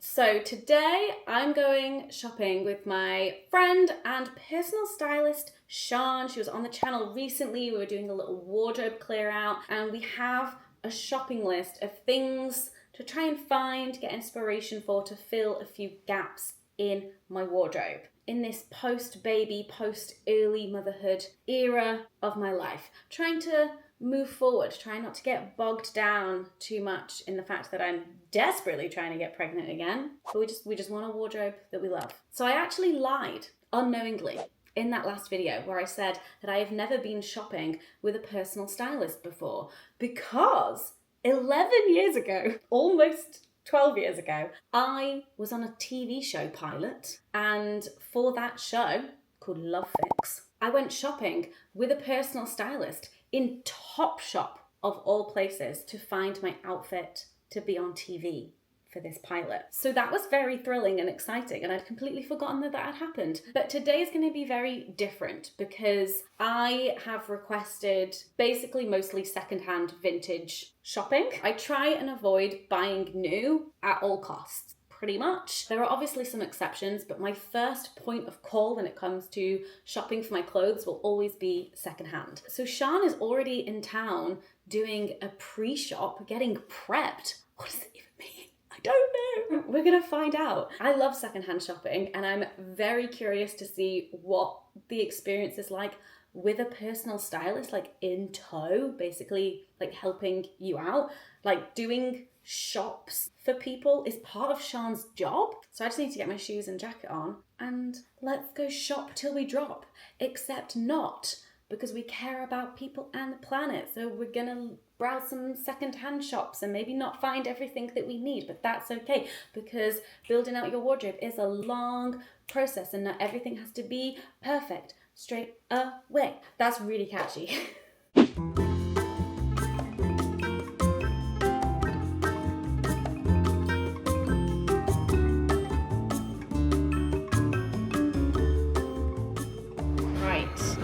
So today I'm going shopping with my friend and personal stylist, Sian. She was on the channel recently. We were doing a little wardrobe clear out and we have a shopping list of things to try and find, get inspiration for, to fill a few gaps in my wardrobe. In this post-baby, post-early motherhood era of my life. Trying to move forward, trying not to get bogged down too much in the fact that I'm desperately trying to get pregnant again. But we just want a wardrobe that we love. So I actually lied unknowingly in that last video where I said that I have never been shopping with a personal stylist before because 11 years ago, almost 12 years ago, I was on a TV show pilot, and for that show called Love Fix, I went shopping with a personal stylist in Topshop of all places to find my outfit to be on TV for this pilot. So that was very thrilling and exciting, and I'd completely forgotten that had happened. But today is going to be very different because I have requested basically mostly secondhand vintage shopping. I try and avoid buying new at all costs. Pretty much. There are obviously some exceptions, but my first point of call when it comes to shopping for my clothes will always be secondhand. So Sian is already in town doing a pre-shop, getting prepped. What does it even mean? I don't know. We're gonna find out. I love secondhand shopping and I'm very curious to see what the experience is like with a personal stylist, like in tow, basically like helping you out, like doing shops for people is part of Sian's job. So I just need to get my shoes and jacket on and let's go shop till we drop. Except not, because we care about people and the planet. So we're gonna browse some second-hand shops and maybe not find everything that we need, but that's okay because building out your wardrobe is a long process and not everything has to be perfect straight away. That's really catchy.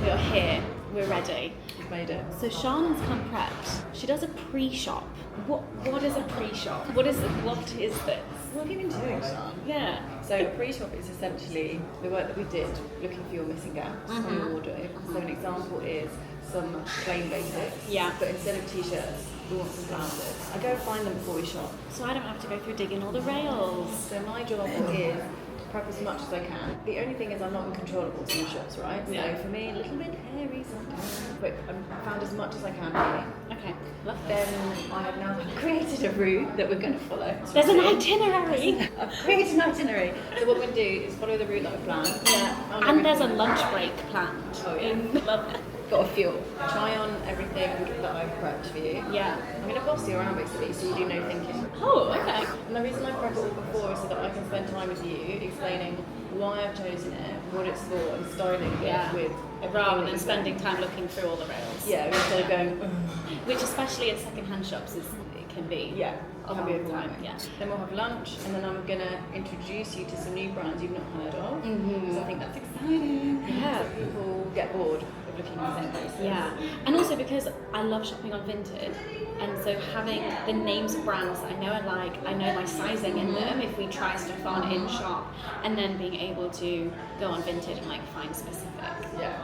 We are here, we're ready. We've made it. So Sian has come prepped. She does a pre-shop. What is a pre-shop? What is this? What have you been doing, Sian? Yeah. So a pre-shop is essentially the work that we did looking for your missing gaps in your wardrobe. So an example is some plain basics. Yeah. But instead of t-shirts, we want some blouses. I go find them before we shop. So I don't have to go through digging all the rails. So my job is prep as much as I can. The only thing is I'm not in control of what's in the shops, right? Yeah. So for me, a little bit hairy sometimes. But I've found as much as I can really. Okay, love Then I have now created a route that we're going to follow. There's an itinerary. I've created an itinerary. So what we're going to do is follow the route that we planned. Yeah. And there's a lunch break planned. Oh yeah. Love it. Got a fuel. Try on everything that I've prepped for you. Yeah. I'm going to boss you around basically so you do no thinking. Oh, okay. And the reason I prep it all before is so that I can spend time with you explaining why I've chosen it, what it's for, and styling it with rather than spending time looking through all the rails. Yeah, instead of going. Which especially in second-hand shops it can be. Yeah. A Can be long time. overwhelming. Yeah. Then we'll have lunch, and then I'm gonna introduce you to some new brands you've not heard of. Mm-hmm. So I think that's exciting. Yeah. So people get bored of looking in the same places. Yeah, and also because I love shopping on Vinted, and so having the names of brands I know I like, I know my sizing in them if we try stuff on in shop, and then being able to go on Vinted and like find specific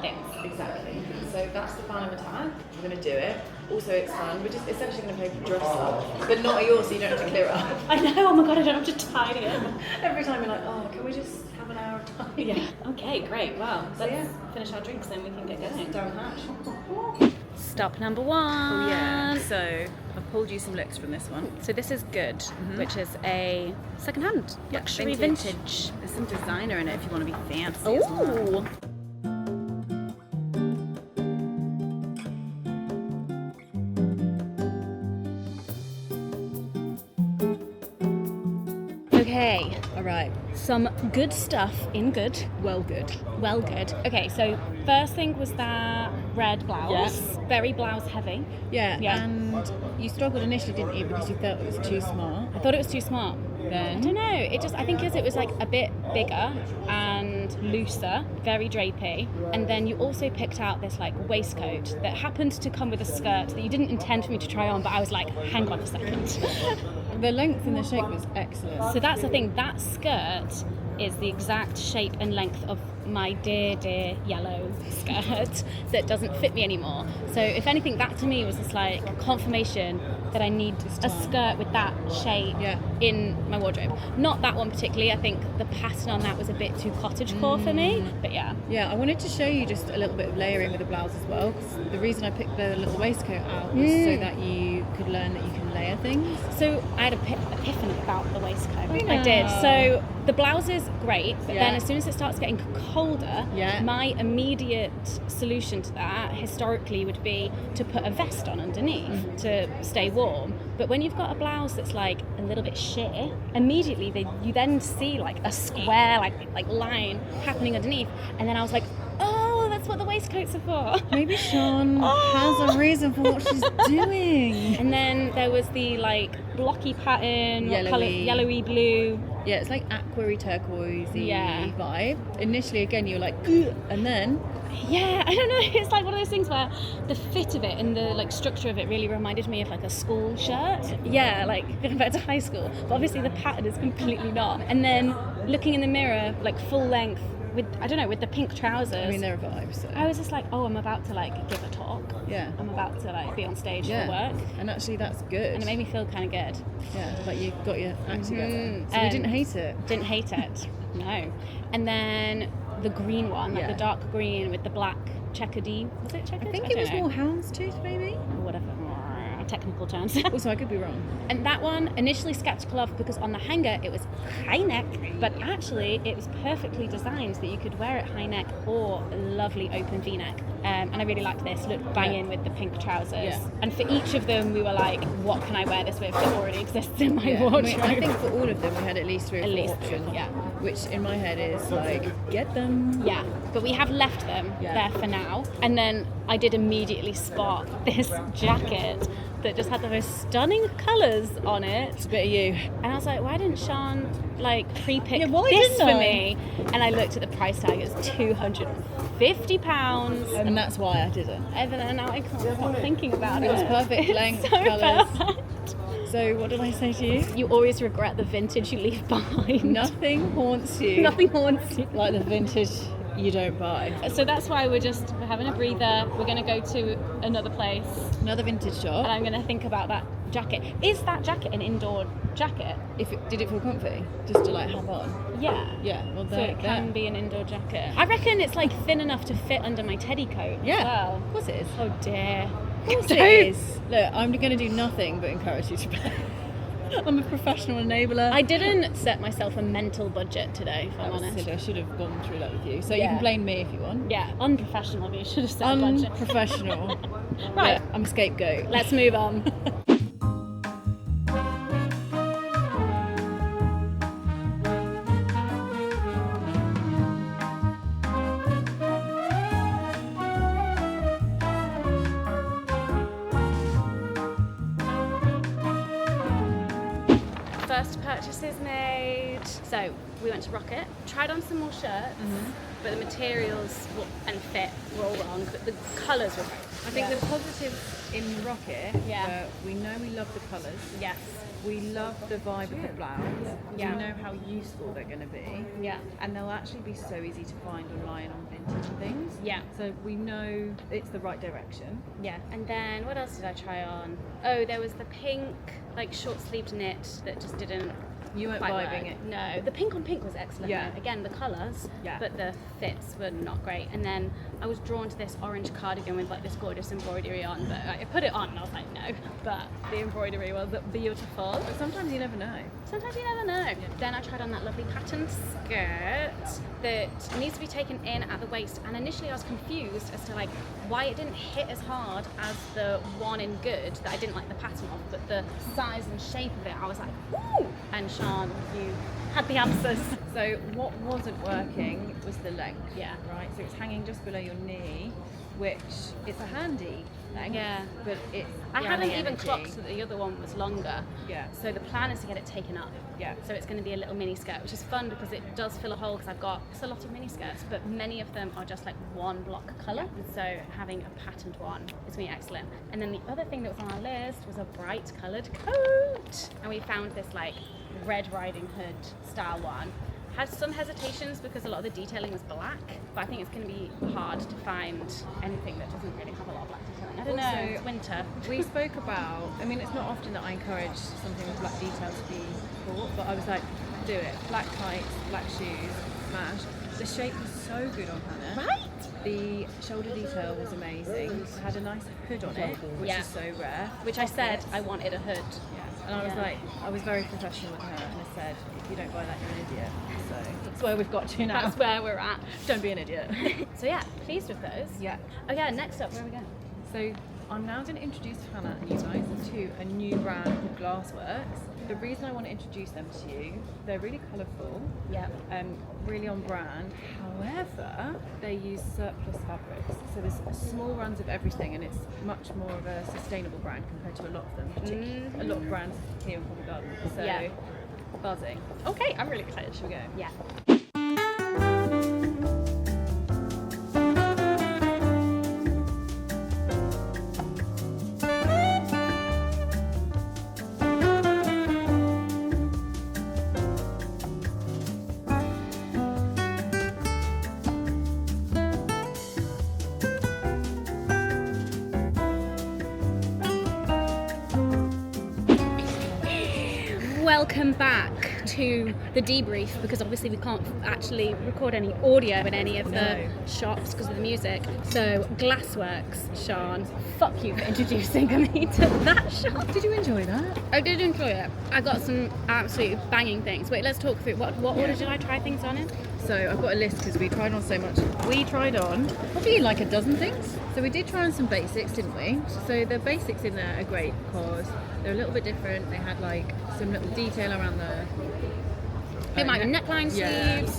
things. Exactly. So that's the plan of attack. We're gonna do it. Also, it's fun. We're just essentially gonna play dress up, but not at yours, so you don't have to clear up. I know. Oh my god, I don't have to tidy it. Every time you're like, oh, can we just have an hour of time? Yeah. Okay, great. Well, let's yeah. finish our drinks, then we can get going. Down hatch. Stop number one. Oh yeah. So I've pulled you some looks from this one. So this is Good, which is a second-hand luxury vintage. There's some designer in it if you want to be fancy. As well. Ooh. Okay. All right. Some good stuff in Good. Well, good. Well, good. Okay, so first thing was that red blouse. Yes. Very blouse heavy. Yeah. Yeah. And you struggled initially, didn't you, because you felt it was too small. I thought it was too smart. I Then. don't know. I think because it was like a bit bigger and looser, very drapey. And then you also picked out this like waistcoat that happened to come with a skirt that you didn't intend for me to try on, but I was like, hang on a second. The length and the shape was excellent. So that's the thing, that skirt is the exact shape and length of my dear yellow skirt that doesn't fit me anymore. So if anything, that to me was just like confirmation that I need a skirt with that shape in my wardrobe. Not that one particularly, I think the pattern on that was a bit too cottagecore for me, but yeah. Yeah, I wanted to show you just a little bit of layering with the blouse as well, because the reason I picked the little waistcoat out was so that you could learn that you can layer things. So I had an epiphany about the waistcoat. I did. So the blouse is great, but then as soon as it starts getting colder, my immediate solution to that historically would be to put a vest on underneath to stay warm. But when you've got a blouse that's like a little bit sheer, immediately you then see like a square like line happening underneath, and then I was like, oh, that's what the waistcoats are for. Maybe Sian has a reason for what she's doing. And then there was the like blocky pattern, yellowy blue. Yeah, it's like aqua-y, turquoise-y vibe. Initially, again, you're like, ugh, and then... Yeah, I don't know, it's like one of those things where the fit of it and the like structure of it really reminded me of like a school shirt. Yeah, like compared to high school. But obviously the pattern is completely not. And then looking in the mirror, like full length, with the pink trousers. I mean, there are vibes. So. I was just like, oh, I'm about to like give a talk. Yeah. I'm about to like be on stage for work. And actually that's good. And it made me feel kind of good. Yeah, like you got your act together. So you didn't hate it? Didn't hate it, no. And then the green one, like the dark green with the black checkered. Was it checkered? I think it was more houndstooth maybe? Or whatever. Technical terms. Also, I could be wrong. And that one, initially skeptical of, because on the hanger it was high neck, but actually it was perfectly designed that you could wear it high neck or a lovely open V-neck. And I really liked this, looked banging with the pink trousers. Yeah. And for each of them we were like, what can I wear this with that already exists in my wardrobe? I think for all of them we had at least three or four options. Yeah. Which in my head is like, get them. Yeah, but we have left them there for now. And then I did immediately spot this jacket that just had the most stunning colours on it. It's a bit of you. And I was like, why didn't Sian like pre-pick this for me? And I looked at the price tag, it was £250. And that's why I didn't. And then now I can't stop thinking about it. It was perfect length, so colours. Perfect. So what did I say to you? You always regret the vintage you leave behind. Nothing haunts you. Nothing haunts you. Like the vintage you don't buy. So that's why we're having a breather. We're going to go to another place. Another vintage shop. And I'm going to think about that jacket. Is that jacket an indoor jacket? Did it feel comfy? Just to like have on? Yeah. Yeah. Well, so it can be an indoor jacket. I reckon it's like thin enough to fit under my teddy coat as well. Of course it is. Oh dear. Of course it is. Look, I'm going to do nothing but encourage you to buy. I'm a professional enabler. I didn't set myself a mental budget today, if I'm honest. Silly. I should have gone through that with you. So you can blame me if you want. Yeah, unprofessional of you. Should have set a budget. Unprofessional. Right. Yeah, I'm a scapegoat. Let's move on. First purchases made. So we went to Rocket, tried on some more shirts, but the materials and fit were all wrong, but the colours were great. I think the positives in Rocket, we know we love the colours. Yes. We love the vibe of the blouse. Yeah. We know how useful they're going to be. Yeah. And they'll actually be so easy to find online on vintage and things. Yeah. So we know it's the right direction. Yeah. And then what else did I try on? Oh, there was the pink, like short-sleeved knit that just didn't. You weren't vibing it. No, the pink on pink was excellent. Yeah. Though. Again, the colours, but the fits were not great. And then I was drawn to this orange cardigan with like this gorgeous embroidery on, but I put it on and I was like, no. But the embroidery was beautiful. But sometimes you never know. Sometimes you never know. Yeah. Then I tried on that lovely patterned skirt that needs to be taken in at the waist. And initially I was confused as to like why it didn't hit as hard as the one in Good that I didn't like the pattern of, but the size and shape of it, I was like, ooh! And Sian, you had the answers. So what wasn't working was the length. Yeah. Right. So it's hanging just below your knee, which it's a handy thing. Yeah. But it's I hadn't even energy. clocked that the other one was longer. Yeah. So the plan is to get it taken up. Yeah. So it's going to be a little mini skirt, which is fun because it does fill a hole because I've got a lot of mini skirts, but many of them are just like one block colour. And so having a patterned one is going to be excellent. And then the other thing that was on our list was a bright coloured coat. And we found this like Red Riding Hood style one. Had some hesitations because a lot of the detailing was black, but I think it's going to be hard to find anything that doesn't really have a lot of black detailing. I don't know, it's winter. We spoke about, I mean, it's not often that I encourage something with black detail to be bought, but I was like, do it. Black tights, black shoes, smash. The shape was so good on Hannah. Right? The shoulder detail was amazing. It had a nice hood on it, which is so rare. Which I said I wanted a hood. Yeah. And I was like, I was very professional with her, and I said, if you don't buy that, you're an idiot. So that's where we've got to now. That's where we're at. Don't be an idiot. So yeah, pleased with those. Yeah. Oh yeah, next up, where are we going? So I'm now going to introduce Hannah and you guys to a new brand called Glassworks. The reason I want to introduce them to you, they're really colourful, Yep. really on brand. However, they use surplus fabrics. So there's small runs of everything, and it's much more of a sustainable brand compared to a lot of them, particularly a lot of brands here in Covent Garden. So Yeah. buzzing. Okay, I'm really excited. Shall we go? Yeah. Welcome back to the debrief, because obviously we can't actually record any audio in any of the shops because of the music. So Glassworks, Sian, fuck you for introducing me to that shop. Did you enjoy that? I did enjoy it. I got some absolutely banging things. Wait, let's talk through what order did I try things on in? So I've got a list because we tried on so much. We tried on probably like a dozen things. So we did try on some basics, didn't we? So the basics in there are great because they're a little bit different. They had like some little detail around the It might be neckline, sleeves,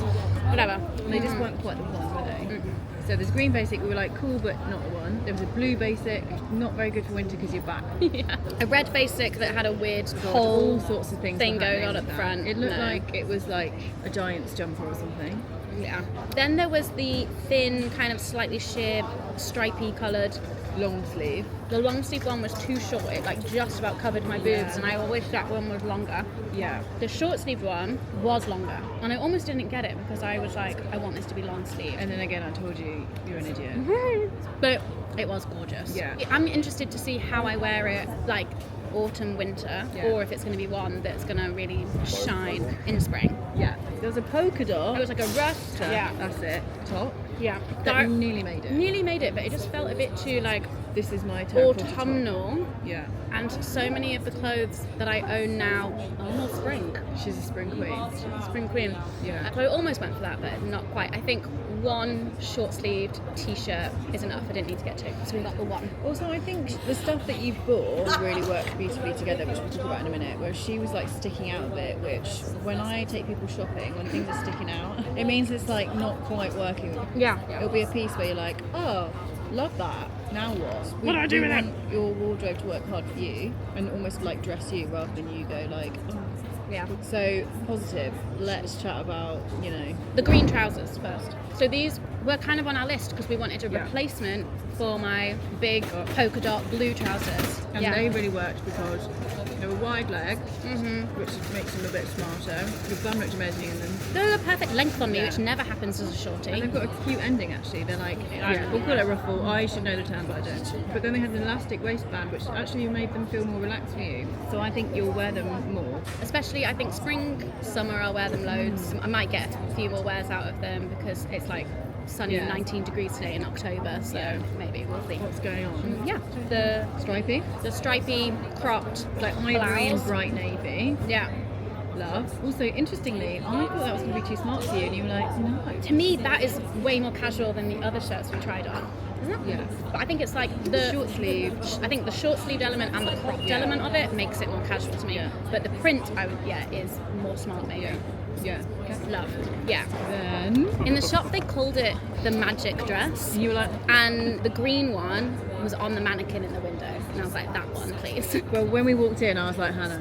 whatever. And they just weren't quite the one, were they? So there's green basic, we were like cool but not the one. There was a blue basic, not very good for winter because you're back. Yeah. A red basic that had a weird All whole sorts of things thing were going happening on at with the that. front. It looked No. like it was like a Giant's jumper or something. Yeah. Then there was the thin, kind of slightly sheer, stripy coloured. Long sleeve. The long sleeve one was too short. It like just about covered my boobs, and I wish that one was longer. Yeah. The short sleeve one was longer, and I almost didn't get it because I was like, I want this to be long sleeve. And then again, I told you, you're an idiot. But it was gorgeous. Yeah. I'm interested to see how I wear it, like autumn, winter, or if it's going to be one that's going to really shine in spring. Yeah. There was a polka dot. It was like a rust. Yeah. That's it. Top. Yeah. That nearly made it. Nearly made it, but it just felt a bit too like This is my terracotta top. autumnal. Yeah. And so many of the clothes that I own now are more spring. She's a spring queen. Spring queen. Yeah. So I almost went for that, but not quite. I think one short-sleeved t-shirt is enough. I didn't need to get two, so we got the one. Also, I think the stuff that you've bought really worked beautifully together, which we'll talk about in a minute, where she was like sticking out a bit, which when I take people shopping, when things are sticking out, it means it's like not quite working. Yeah. It'll be a piece where you're like, oh, love that. Now what? What do I do with it? Want your wardrobe to work hard for you and almost like dress you rather than you go like, oh. Yeah. So positive. Let's chat about, you know, The green trousers first. So these were kind of on our list because we wanted a replacement for my big polka dot blue trousers. and they really worked because they were wide leg, which makes them a bit smarter. Your bum looked amazing in them. They're the perfect length on me, Yeah. which never happens as a And shorty. they've got a cute ending actually. They're like, we'll call it a ruffle. I should know the term, but I don't. But then they had an elastic waistband, which actually made them feel more relaxed for you. So I think you'll wear them more. Especially, I think spring, summer, I'll wear them loads. I might get a few more wears out of them because it's like sunny 19 degrees today in October, so maybe we'll see. What's going on? Yeah, the Stripy, stripy cropped like ivory and blouse. bright navy. Yeah. Love. Also, interestingly, I thought that was going to be too smart for you, and you were like, no. To me, that is way more casual than the other shirts we tried on. Isn't it? Yeah. But I think it's like the Short sleeve. I think the short sleeved element and the cropped element of it makes it more casual to me. Yeah. But the print, is more smart maybe. Yeah. Yeah. Loved. Yeah. Then In the shop, they called it the magic dress. you were like, And the green one was on the mannequin in the window. And I was like, that one, please. well, when we walked in, I was like, Hannah,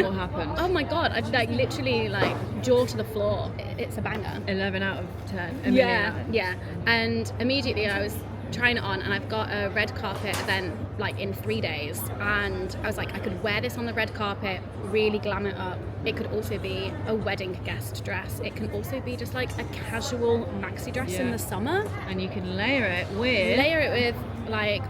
what happened? Oh my God. I like literally like jaw to the floor. It's a banger. 11 out of 10. A million out of 10. Yeah. And immediately I was trying it on, and I've got a red carpet event like in 3 days, and I was like, I could wear this on the red carpet, really glam it up. It could also be a wedding guest dress. It can also be just like a casual maxi dress in the summer, And you can layer it with like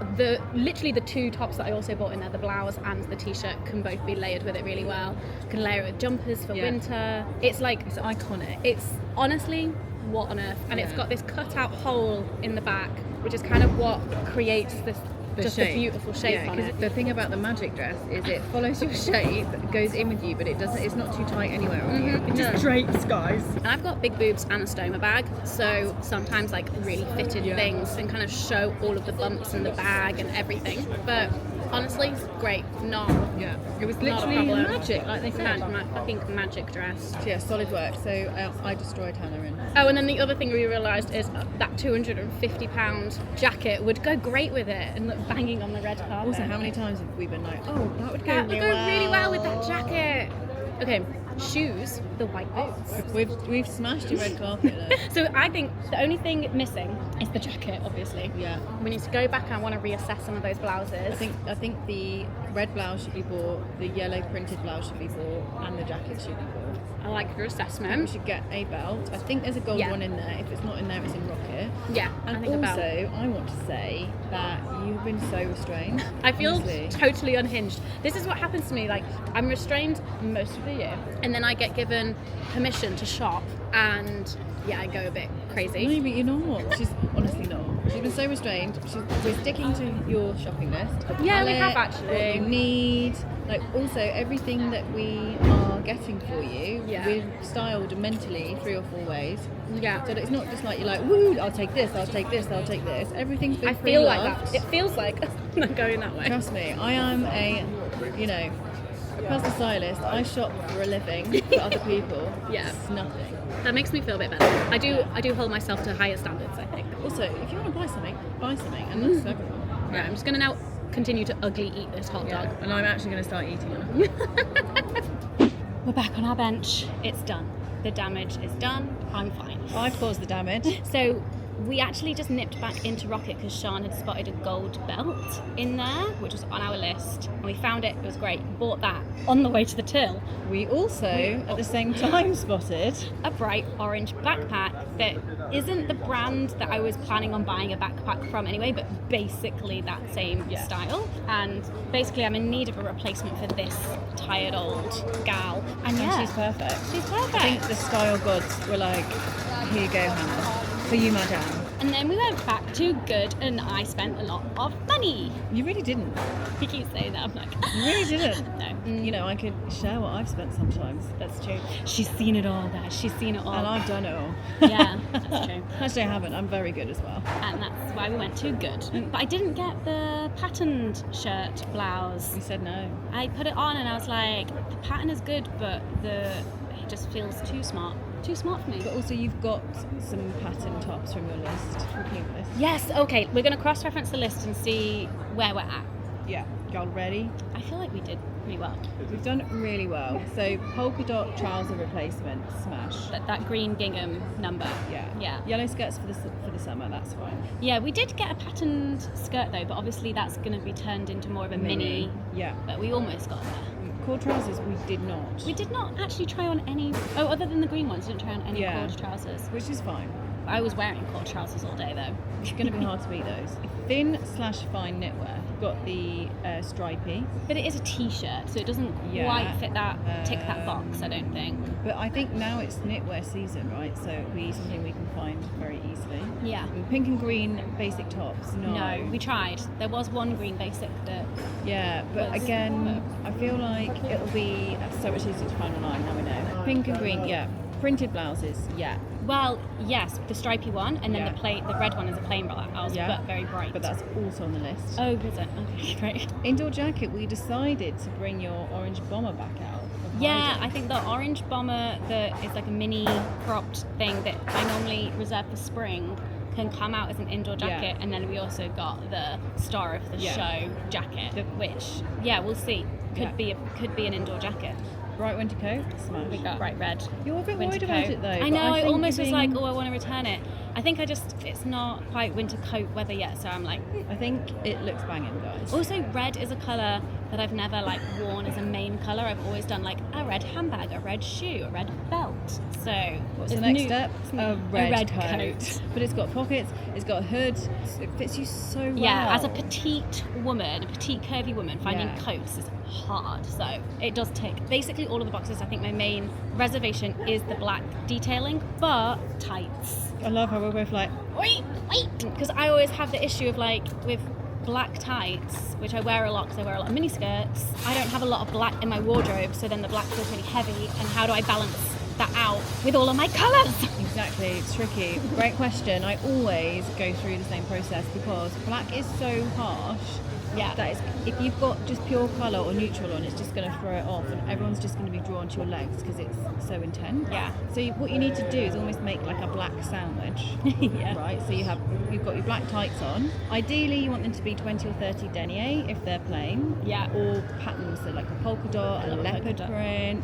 literally the two tops that I also bought in there, the blouse and the t-shirt, can both be layered with it really well. You can layer it with jumpers for winter. It's iconic. It's honestly, what on earth? And it's got this cut out hole in the back, which is kind of what creates this the beautiful shape on it. The thing about the magic dress is it follows your shape, goes in with you, but it's not too tight anywhere on you. It just drapes, guys. And I've got big boobs and a stoma bag, so sometimes like really fitted things and kind of show all of the bumps in the bag and everything. But honestly, great. It was literally magic, like they said. Fucking magic dress. Yeah, solid work. So I destroyed Hannah in. Oh, and then the other thing we realised is that £250 jacket would go great with it and look banging on the red carpet. Also, how many times have we been like, oh, that would go really well with that jacket. Okay, shoes, the white boots. We've smashed your red carpet though. So I think the only thing missing is the jacket, obviously. Yeah. We need to go back and I want to reassess some of those blouses. I think the red blouse should be bought, the yellow printed blouse should be bought, and the jacket should be bought. I like your We assessment. should get a belt. I think there's a gold one in there. If it's not in there, it's in Rocket. Yeah, And I think also, a belt. I want to say that you've been so restrained. I feel honestly. totally unhinged. This is what happens to me. Like, I'm restrained most of the year, and then I get given permission to shop, and I go a bit crazy. No, but you're not. She's honestly not. She's been so restrained. We're sticking to your shopping list. Yeah, we have actually. What you need. Like, also, everything that we are getting for you, we've styled mentally 3 or 4 ways. Yeah. So that it's not just like you're like, woo, I'll take this, I'll take this, I'll take this. Everything's been I feel like pre-loved. that. It feels like I'm going that way. Trust me, I am a personal stylist. I shop for a living for other people. Yeah. It's nothing. That makes me feel a bit better. I do hold myself to higher standards, I think. Also, if you want to buy something, and that's everyone. Yeah, I'm just going to now continue to ugly eat this hot dog. And I'm actually going to start eating it. We're back on our bench. It's done. The damage is done. I'm fine. I've caused the damage. So we actually just nipped back into Rocket because Sian had spotted a gold belt in there, which was on our list. And we found it. It was great. Bought that on the way to the till. We also, at the same time, spotted a bright orange backpack that isn't the brand that I was planning on buying a backpack from anyway, but basically that same style. And basically I'm in need of a replacement for this tired old gal. And she's perfect. She's perfect. I think the style gods were like, here you go, Hannah. For you, madame. And then we went back to Good and I spent a lot of money. You really didn't. You keep saying that, I'm like... You really didn't. No. You know, I could share what I've spent sometimes. That's true. She's seen it all, guys. She's seen it all. And I've done it all. Yeah, that's true. Actually, I haven't. I'm very good as well. And that's why we went to Good. But I didn't get the patterned shirt blouse. You said no. I put it on and I was like, the pattern is good, but it just feels too smart. Too smart for me. But also, you've got some pattern tops from your list, from Pink List. Yes, okay. We're going to cross-reference the list and see where we're at. Yeah. Y'all ready? I feel like we did pretty well. We've done really well. So, polka dot trouser replacement, smash. That green gingham number. Yeah. Yellow skirts for the summer, that's fine. Yeah, we did get a patterned skirt though, but obviously that's going to be turned into more of a mini. Yeah. But we almost got there. Cord trousers, we did not. We did not actually try on any... Oh, other than the green ones, we didn't try on any cord trousers. Which is fine. I was wearing cord trousers all day though. It's going to be hard to beat those. Thin/fine knitwear. You've got the stripy. But it is a t-shirt, so it doesn't quite fit that, tick that box, I don't think. But I think now it's knitwear season, right? So it'll be something we can find very easily. Yeah. Pink and green basic tops. No, we tried. There was one green basic that... Yeah, but again, I feel like it'll be so much easier to find online, now we know. Pink and green, yeah. Printed blouses, yeah. Well, yes, the stripy one, and then the red one is a plain blouse, but very bright. But that's also on the list. Oh, is it? Okay, great. Indoor jacket, we decided to bring your orange bomber back out. Yeah, I think the orange bomber that is like a mini cropped thing that I normally reserve for spring can come out as an indoor jacket, and then we also got the star of the show jacket, which we'll see. Could be an indoor jacket. Bright winter coat, smash. We got bright red. You're a bit worried winter about coat. it though. I know. I almost was like, I I want to return it. I think it's not quite winter coat weather yet, so I'm like. I think it looks banging, guys. Also, red is a colour that I've never like worn as a main colour. I've always done like a red handbag, a red shoe, a red belt. So what's the next step? A red coat. But it's got pockets. It's got a hood. It fits you so well. Yeah, as a petite woman, a petite curvy woman, finding coats is hard. So it does tick basically all of the boxes. I think my main reservation is the black detailing, but tights. I love how we're both like, wait, because I always have the issue of like with black tights, which I wear a lot because I wear a lot of mini skirts. I don't have a lot of black in my wardrobe, so then the black feels really heavy. And how do I balance that out with all of my colours? Exactly, it's tricky. Great question. I always go through the same process because black is so harsh. Yeah. That is, if you've got just pure colour or neutral on, it's just going to throw it off, and everyone's just going to be drawn to your legs because it's so intense. Yeah. So what you need to do is almost make like a black sandwich. Yeah. Right. So you've got your black tights on. Ideally, you want them to be 20 or 30 denier if they're plain. Yeah. Or patterns, so like a polka dot, a leopard print.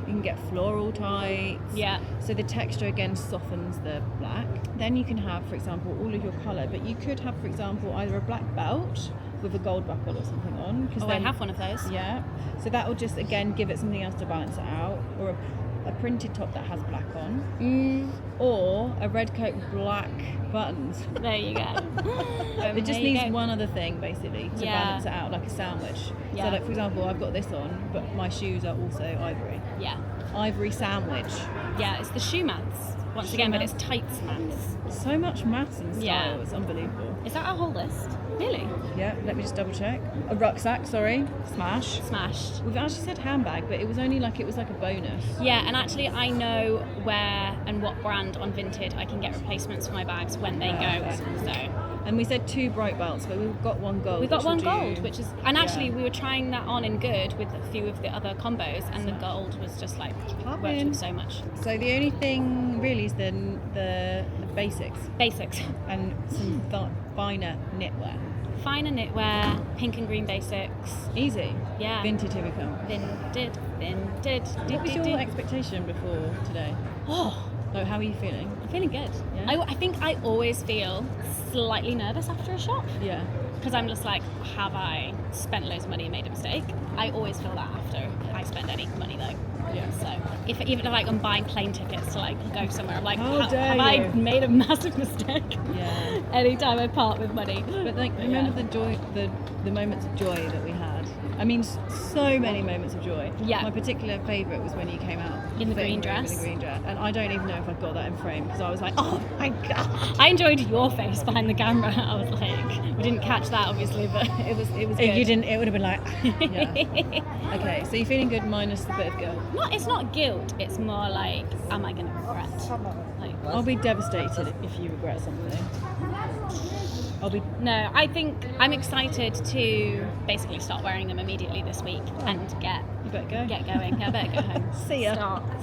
You can get floral tights. Yeah. So the texture again softens the black. Then you can have, for example, all of your colour, but you could have, for example, either a black belt with a gold buckle or something on. I have one of those. Yeah. So that will just again give it something else to balance it out, or a printed top that has black on, or a red coat with black buttons. There you go. It just needs one other thing basically to balance it out, like a sandwich. Yeah. So like for example, I've got this on, but my shoes are also ivory. Yeah. Ivory sandwich. Yeah, it's the shoe maths once again, but it's tights maths. So much maths and style. Yeah. It's unbelievable. Is that our whole list? Really? Yeah, let me just double check. A rucksack, sorry. Smashed. We've actually said handbag, but it was like a bonus. Yeah, and actually I know where and what brand on Vinted I can get replacements for my bags when they go. So. And we said 2 bright belts, but we've got 1 gold. We got 1 gold, which is, and actually we were trying that on in good with a few of the other combos, and the gold was just like worked with so much. So the only thing really is the basics. Basics. And some finer knitwear. Finer knitwear, pink and green basics. Easy. Yeah. Vinted, here we come. Vinted. What was your expectation before today? Oh. So how are you feeling? I'm feeling good. Yeah? I think I always feel slightly nervous after a shop. Yeah. Because I'm just like, have I spent loads of money and made a mistake? I always feel that after I spend any money though. Yeah. So even if like I'm buying plane tickets to like go somewhere, I'm like, How dare have I made a massive mistake? Yeah. Anytime I part with money. But like, remember the joy, the moments of joy that we had. I mean, so many moments of joy. Yeah. My particular favourite was when you came out in the green dress. And I don't even know if I've got that in frame because I was like, oh my god. I enjoyed your face behind the camera. I was like, we didn't catch that obviously, but it was good. If you didn't, it would have been like, yeah. Okay, so you're feeling good minus the bit of guilt. It's not guilt. It's more like, am I going to regret? Like, I'll be devastated if you regret something. No, I think I'm excited to basically start wearing them immediately this week and get going. Yeah, I better go home. See ya.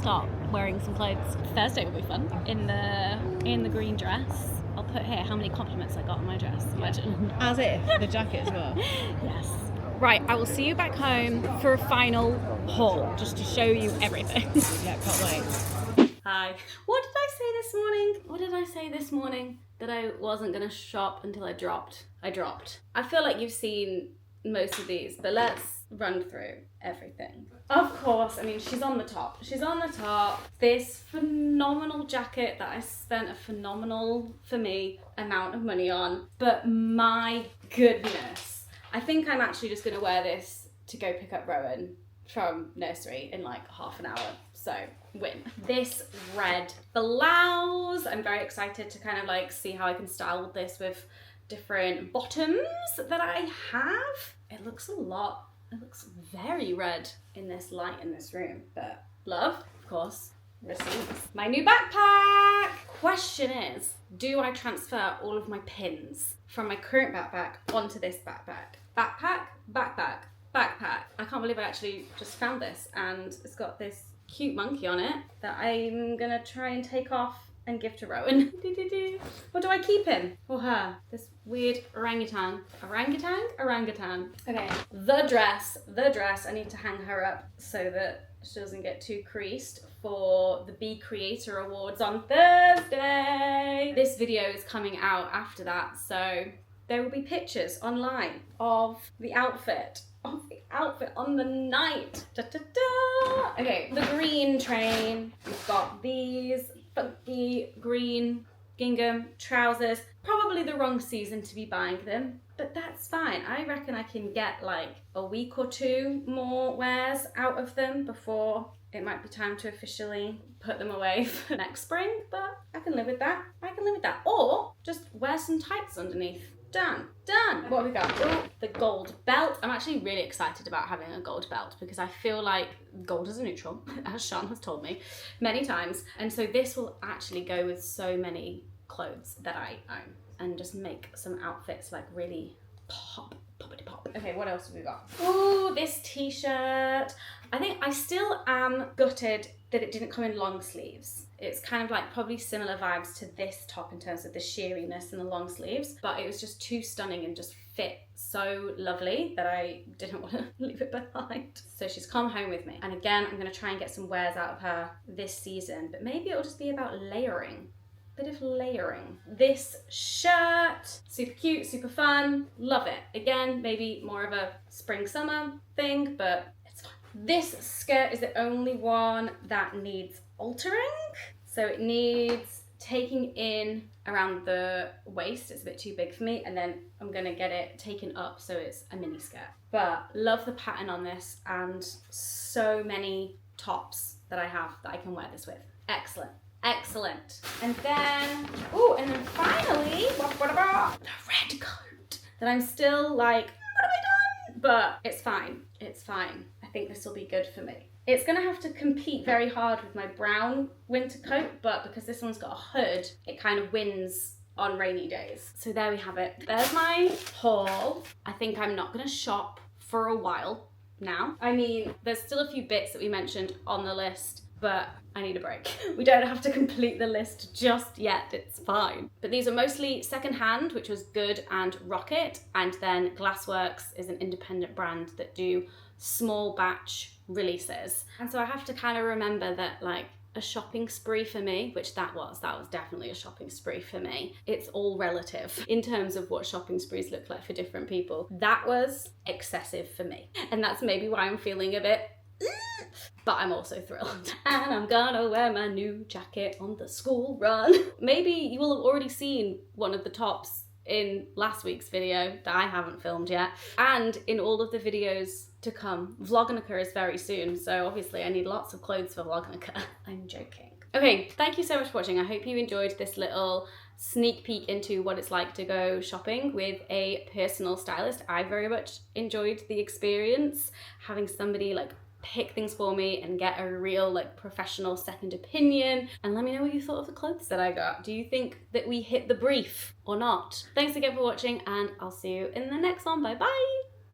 Start wearing some clothes. Thursday will be fun. In the green dress. I'll put here how many compliments I got on my dress. Imagine. As if the jacket as well. Yes. Right, I will see you back home for a final haul, just to show you everything. Yeah, can't wait. Hi. What did I say this morning? That I wasn't going to shop until I dropped. I feel like you've seen most of these, but let's run through everything. Of course, I mean, she's on the top. This phenomenal jacket that I spent a phenomenal, for me, amount of money on. But my goodness. I think I'm actually just going to wear this to go pick up Rowan from nursery in like half an hour. So, win. This red blouse. I'm very excited to kind of like see how I can style this with different bottoms that I have. It looks very red in this light in this room, but love, of course, receipts. My new backpack. Question is, do I transfer all of my pins from my current backpack onto this backpack? Backpack, backpack. I can't believe I actually just found this, and it's got this cute monkey on it that I'm gonna try and take off and give to Rowan. What do I keep him? Or her? This weird orangutan. Orangutan. Okay, the dress. I need to hang her up so that she doesn't get too creased for the Be Creator Awards on Thursday. This video is coming out after that, so there will be pictures online of the outfit on the night. Da, da, da. Okay, the green train. We've got these funky green gingham trousers. Probably the wrong season to be buying them, but that's fine. I reckon I can get like a week or two more wears out of them before it might be time to officially put them away for next spring, but I can live with that. Or just wear some tights underneath. Done. What have we got? Ooh, the gold belt. I'm actually really excited about having a gold belt because I feel like gold is a neutral, as Sian has told me many times. And so this will actually go with so many clothes that I own and just make some outfits like really pop. Okay, what else have we got? Ooh, this t-shirt. I think I still am gutted that it didn't come in long sleeves. It's kind of like probably similar vibes to this top in terms of the sheeriness and the long sleeves, but it was just too stunning and just fit so lovely that I didn't want to leave it behind. So she's come home with me. And again, I'm gonna try and get some wears out of her this season, but maybe it'll just be about layering. Bit of layering. This shirt, super cute, super fun, love it. Again, maybe more of a spring summer thing, but it's fine. This skirt is the only one that needs altering. So it needs taking in around the waist. It's a bit too big for me, and then I'm gonna get it taken up so it's a mini skirt. But love the pattern on this and so many tops that I have that I can wear this with. Excellent. And then finally, the red coat that I'm still like, what have I done? But it's fine. I think this will be good for me. It's gonna have to compete very hard with my brown winter coat, but because this one's got a hood, it kind of wins on rainy days. So there we have it. There's my haul. I think I'm not gonna shop for a while now. I mean, there's still a few bits that we mentioned on the list, but I need a break. We don't have to complete the list just yet, it's fine. But these are mostly secondhand, which was good, and Rocket, and then Glassworks is an independent brand that do small batch releases. And so I have to kind of remember that like a shopping spree for me, which that was definitely a shopping spree for me. It's all relative in terms of what shopping sprees look like for different people. That was excessive for me. And that's maybe why I'm feeling a bit but I'm also thrilled. And I'm gonna wear my new jacket on the school run. Maybe you will have already seen one of the tops in last week's video that I haven't filmed yet, and in all of the videos to come. Vlognica is very soon, so obviously I need lots of clothes for Vlognica. I'm joking. Okay, thank you so much for watching. I hope you enjoyed this little sneak peek into what it's like to go shopping with a personal stylist. I very much enjoyed the experience, having somebody like pick things for me and get a real like professional second opinion. And let me know what you thought of the clothes that I got. Do you think that we hit the brief or not? Thanks again for watching, and I'll see you in the next one. Bye bye.